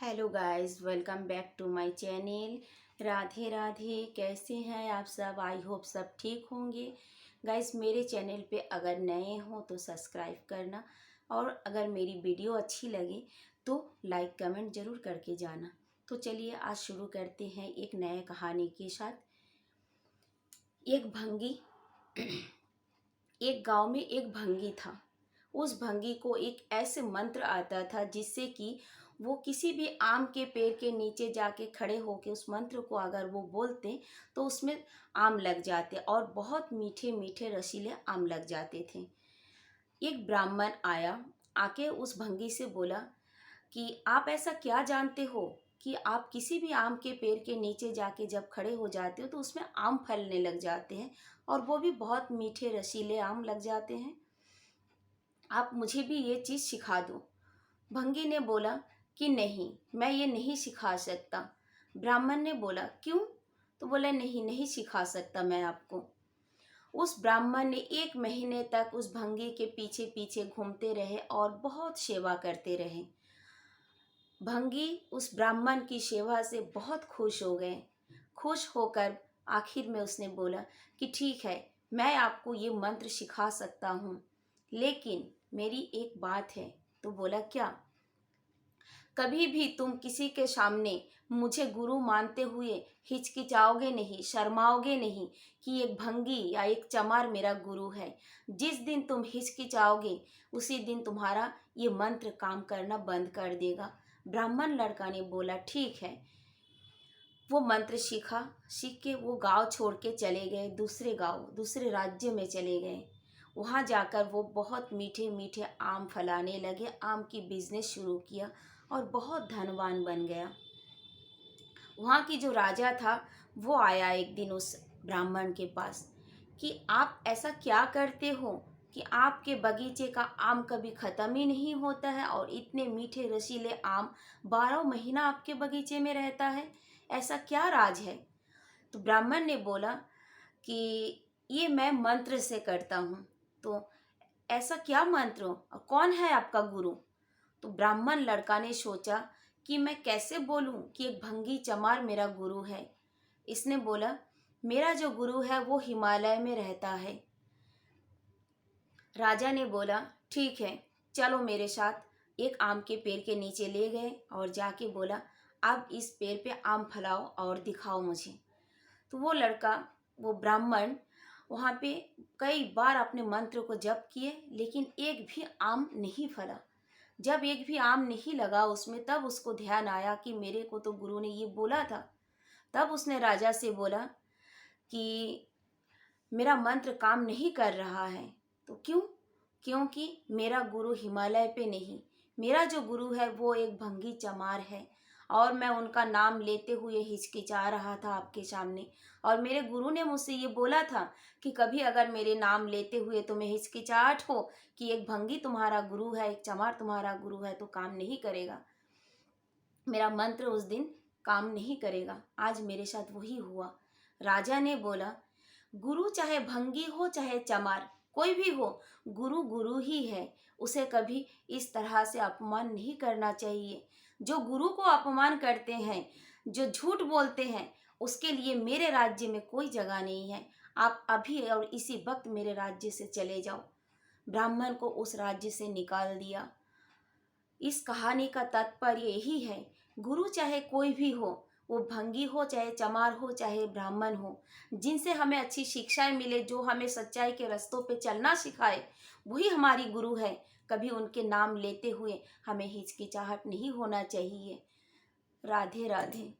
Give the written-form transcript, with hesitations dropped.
Hello guys, welcome back to my channel. Radhe Radhe. कैसे हैं आप सब? आई होप सब ठीक होंगे। गाइस, मेरे चैनल पे अगर नए हो तो सब्सक्राइब करना, और अगर मेरी वीडियो अच्छी लगे तो लाइक कमेंट ज़रूर करके जाना। तो चलिए आज शुरू करते हैं एक नए कहानी के साथ। एक भंगी एक गांव में एक भंगी था। उस भंगी को एक ऐसे मंत्र आता था जिससे कि वो किसी भी आम के पेड़ के नीचे जाके खड़े होके उस मंत्र को अगर वो बोलते तो उसमें आम लग जाते, और बहुत मीठे मीठे रसीले आम लग जाते थे। एक ब्राह्मण आया, आके उस भंगी से बोला कि आप ऐसा क्या जानते हो कि आप किसी भी आम के पेड़ के नीचे जाके जब खड़े हो जाते हो तो उसमें आम फलने लग जाते हैं, और वो भी बहुत मीठे रसीले आम लग जाते हैं। आप मुझे भी ये चीज़ सिखा दो। भंगी ने बोला कि नहीं, मैं ये नहीं सिखा सकता। ब्राह्मण ने बोला क्यों? तो बोला नहीं, नहीं सिखा सकता मैं आपको। उस ब्राह्मण ने 1 महीने तक उस भंगी के पीछे पीछे घूमते रहे और बहुत सेवा करते रहे। भंगी उस ब्राह्मण की सेवा से बहुत खुश हो गए। खुश होकर आखिर में उसने बोला कि ठीक है, मैं आपको ये मंत्र सिखा सकता हूँ, लेकिन मेरी एक बात है। तो बोला क्या? कभी भी तुम किसी के सामने मुझे गुरु मानते हुए हिचकिचाओगे नहीं, शर्माओगे नहीं कि एक भंगी या एक चमार मेरा गुरु है। जिस दिन तुम हिचकिचाओगे उसी दिन तुम्हारा ये मंत्र काम करना बंद कर देगा। ब्राह्मण लड़का ने बोला ठीक है। वो मंत्र सीख के वो गांव छोड़ के चले गए, दूसरे गांव, दूसरे राज्य में चले गए। वहाँ जाकर वो बहुत मीठे मीठे आम फलाने लगे, आम की बिजनेस शुरू किया और बहुत धनवान बन गया। वहाँ की जो राजा था वो आया एक दिन उस ब्राह्मण के पास कि आप ऐसा क्या करते हो कि आपके बगीचे का आम कभी ख़त्म ही नहीं होता है, और इतने मीठे रसीले आम 12 महीना आपके बगीचे में रहता है, ऐसा क्या राज है? तो ब्राह्मण ने बोला कि ये मैं मंत्र से करता हूँ। तो ऐसा क्या मंत्र? कौन है आपका गुरु? तो ब्राह्मण लड़का ने सोचा कि मैं कैसे बोलूं कि एक भंगी चमार मेरा गुरु है। इसने बोला मेरा जो गुरु है वो हिमालय में रहता है। राजा ने बोला ठीक है, चलो मेरे साथ। एक आम के पेड़ के नीचे ले गए और जाके बोला अब इस पेड़ पे आम फलाओ और दिखाओ मुझे। तो वो लड़का, वो ब्राह्मण वहाँ पे कई बार अपने मंत्र को जप किए, लेकिन एक भी आम नहीं फला। जब एक भी आम नहीं लगा उसमें, तब उसको ध्यान आया कि मेरे को तो गुरु ने ये बोला था। तब उसने राजा से बोला कि मेरा मंत्र काम नहीं कर रहा है। तो क्यों? क्योंकि मेरा गुरु हिमालय पे नहीं, मेरा जो गुरु है वो एक भंगी चमार है, और मैं उनका नाम लेते हुए हिचकिचा रहा था आपके सामने। और मेरे गुरु ने मुझसे ये बोला था कि कभी अगर मेरे नाम लेते हुए तुम्हें हिचकिचाहट हो कि एक भंगी तुम्हारा गुरु है, एक चमार तुम्हारा गुरु है, तो काम नहीं करेगा, मेरा मंत्र उस दिन काम नहीं करेगा। आज मेरे साथ वही हुआ। राजा ने बोला गुरु चाहे भंगी हो चाहे चमार, कोई भी हो, गुरु गुरु ही है, उसे कभी इस तरह से अपमान नहीं करना चाहिए। जो गुरु को अपमान करते हैं, जो झूठ बोलते हैं, उसके लिए मेरे राज्य में कोई जगह नहीं है। आप अभी और इसी वक्त मेरे राज्य से चले जाओ। ब्राह्मण को उस राज्य से निकाल दिया। इस कहानी का तात्पर्य यही है, गुरु चाहे कोई भी हो, वो भंगी हो चाहे चमार हो चाहे ब्राह्मण हो, जिनसे हमें अच्छी शिक्षाएं मिले, जो हमें सच्चाई के रास्तों पे चलना सिखाए, वही हमारी गुरु है। कभी उनके नाम लेते हुए हमें हिचकिचाहट नहीं होना चाहिए। राधे राधे।